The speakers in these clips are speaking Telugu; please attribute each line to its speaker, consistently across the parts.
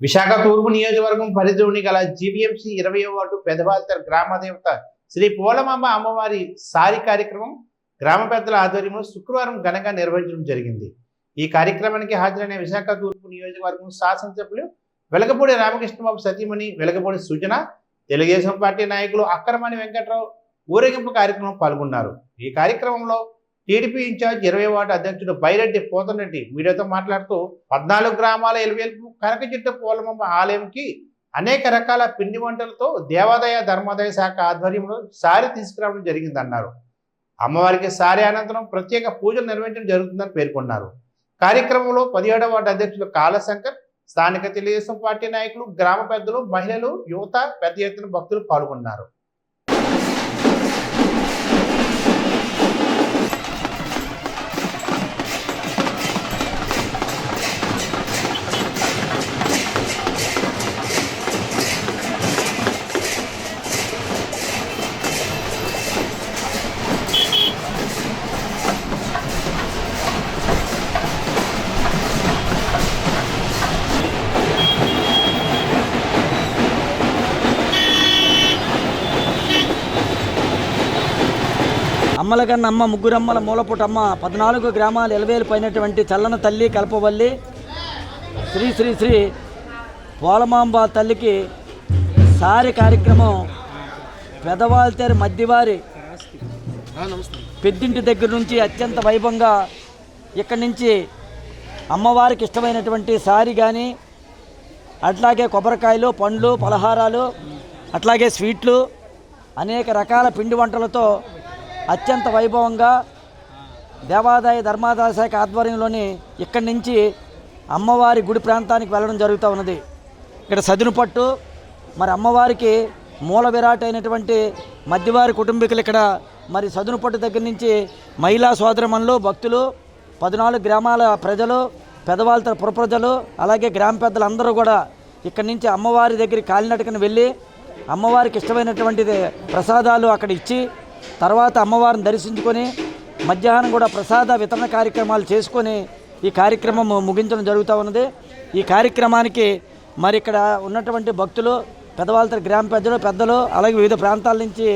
Speaker 1: విశాఖ తూర్పు నియోజకవర్గం పరిధిలోని గల జీవీఎంసీ 20వ వార్డు పెదవాల్తర్ గ్రామ దేవత శ్రీ పోలమాంబ అమ్మవారి సారి కార్యక్రమం గ్రామ పెద్దల ఆధ్వర్యంలో శుక్రవారం ఘనంగా నిర్వహించడం జరిగింది. ఈ కార్యక్రమానికి హాజరైన విశాఖ తూర్పు నియోజకవర్గం శాసనసభ్యులు వెలగపూడి రామకృష్ణబాబు సతీమణి వెలగపూడి సూచన, తెలుగుదేశం పార్టీ నాయకులు అక్కరమణి వెంకట్రావు ఊరేగింపు కార్యక్రమం పాల్గొన్నారు. ఈ కార్యక్రమంలో టీడీపీ ఇన్ఛార్జ్ 20వ వార్డు అధ్యక్షుడు బైరెడ్డి పోతనరెడ్డి మీడియాతో మాట్లాడుతూ 14 గ్రామాల ఎలువేల్పు కనకచెట్టు పోలమాంబ ఆలయంకి అనేక రకాల పిండి వంటలతో దేవాదాయ ధర్మాదాయ శాఖ ఆధ్వర్యంలో సారి తీసుకురావడం జరిగిందన్నారు. అమ్మవారికి సారి అనంతరం ప్రత్యేక పూజలు నిర్వహించడం జరుగుతుందని పేర్కొన్నారు. కార్యక్రమంలో 17వ వార్డు అధ్యక్షులు కాళశంకర్, స్థానిక తెలుగుదేశం పార్టీ నాయకులు, గ్రామ పెద్దలు, మహిళలు, యువత పెద్ద ఎత్తున భక్తులు పాల్గొన్నారు.
Speaker 2: అమ్మల కన్నా అమ్మ, ముగ్గురమ్మల మూలపుటమ్మ, 14 గ్రామాలు ఎలవేలు పైనటువంటి చల్లన తల్లి కల్పవల్లి శ్రీ శ్రీ శ్రీ పోలమాంబ తల్లికి సారి కార్యక్రమం పెదవాల్తేరు మధ్యవారి పెద్దింటి దగ్గర నుంచి అత్యంత వైభవంగా ఇక్కడి నుంచి అమ్మవారికి ఇష్టమైనటువంటి సారి కానీ, అట్లాగే కొబ్బరికాయలు, పండ్లు, పలహారాలు, అట్లాగే స్వీట్లు, అనేక రకాల పిండి వంటలతో అత్యంత వైభవంగా దేవాదాయ ధర్మాదాయ శాఖ ఆధ్వర్యంలోని ఇక్కడి నుంచి అమ్మవారి గుడి ప్రాంతానికి వెళ్ళడం జరుగుతూ ఉన్నది. ఇక్కడ సదునుపట్టు మరి అమ్మవారికి మూల విరాట్ అయినటువంటి మధ్యవారి కుటుంబీకులు ఇక్కడ మరి సదునుపట్టు దగ్గర నుంచి మహిళా సోదరమణులు, భక్తులు, 14 గ్రామాల ప్రజలు, పెదవాల్తర్ పుర ప్రజలు, అలాగే గ్రామ పెద్దలు అందరూ కూడా ఇక్కడి నుంచి అమ్మవారి దగ్గరికి కాలినడకన వెళ్ళి అమ్మవారికి ఇష్టమైనటువంటి ప్రసాదాలు అక్కడ ఇచ్చి తర్వాత అమ్మవారిని దర్శించుకొని మధ్యాహ్నం కూడా ప్రసాద వితరణ కార్యక్రమాలు చేసుకొని ఈ కార్యక్రమం ముగించడం జరుగుతూ ఉన్నది. ఈ కార్యక్రమానికి మరి ఇక్కడ ఉన్నటువంటి భక్తులు, పెదవాల్తర్ గ్రామ పెద్దలు, అలాగే వివిధ ప్రాంతాల నుంచి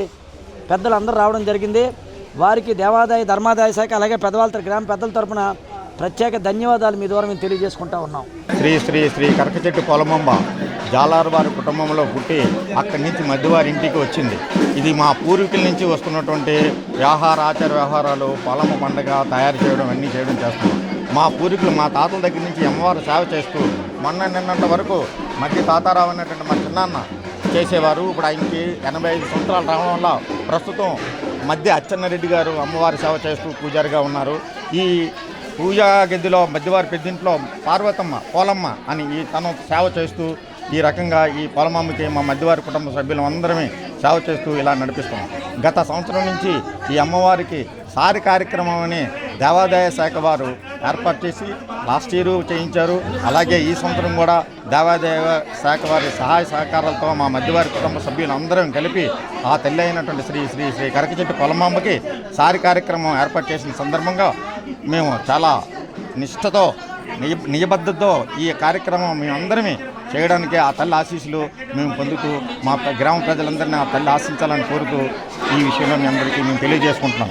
Speaker 2: పెద్దలు అందరూ రావడం జరిగింది. వారికి దేవాదాయ ధర్మాదాయ శాఖ అలాగే పెదవాల్తర్ గ్రామ పెద్దల తరపున ప్రత్యేక ధన్యవాదాలు మీ ద్వారా మేము తెలియజేసుకుంటా ఉన్నాం.
Speaker 3: శ్రీ శ్రీ శ్రీ కనకచెట్టు పోలమాంబ జాలారు వారి కుటుంబంలో పుట్టి అక్కడి నుంచి మధ్యవారి ఇంటికి వచ్చింది. ఇది మా పూర్వీకుల నుంచి వస్తున్నటువంటి ఆచార వ్యవహారాలు, పొలమ పండుగ తయారు చేయడం అన్నీ చేయడం చేస్తున్నాం. మా పూర్వీకులు, మా తాతల దగ్గర నుంచి అమ్మవారు సేవ చేస్తూ నిన్నంత వరకు మధ్య తాతారావు అనేటువంటి మా చిన్నాన్న చేసేవారు. ఇప్పుడు ఆయనకి 85 సంవత్సరాలు రావడం వల్ల ప్రస్తుతం మధ్య అచ్చెన్నారెడ్డి గారు అమ్మవారి సేవ చేస్తూ పూజారిగా ఉన్నారు. ఈ పూజా గదిలో మధ్యవారి పెద్దింట్లో పార్వతమ్మ, పోలమ్మ అని తను సేవ చేస్తూ ఈ రకంగా ఈ పోలమాంబకి మా మధ్యవారి కుటుంబ సభ్యులు అందరమే సేవ చేస్తూ ఇలా నడిపిస్తున్నాం. గత సంవత్సరం నుంచి ఈ అమ్మవారికి సారి కార్యక్రమం అని దేవాదాయ శాఖ వారు ఏర్పాటు చేసి లాస్ట్ ఇయర్ చేయించారు. అలాగే ఈ సంవత్సరం కూడా దేవాదాయ శాఖ వారి సహాయ సహకారాలతో మా మధ్యవారి కుటుంబ సభ్యులు అందరం కలిపి ఆ తల్లి అయినటువంటి శ్రీ శ్రీ శ్రీ కనకచెట్టు పోలమాంబకి సారి కార్యక్రమం ఏర్పాటు చేసిన సందర్భంగా మేము చాలా నిష్ఠతో నియబద్ధతతో ఈ కార్యక్రమం మేమందరమే చేయడానికి ఆ తల్లి ఆశీస్సులు మేము పొందుతూ మా గ్రామ ప్రజలందరినీ ఆ తల్లి ఆశించాలని కోరుతూ ఈ విషయంలో మీ అందరికీ మేము తెలియజేసుకుంటున్నాం.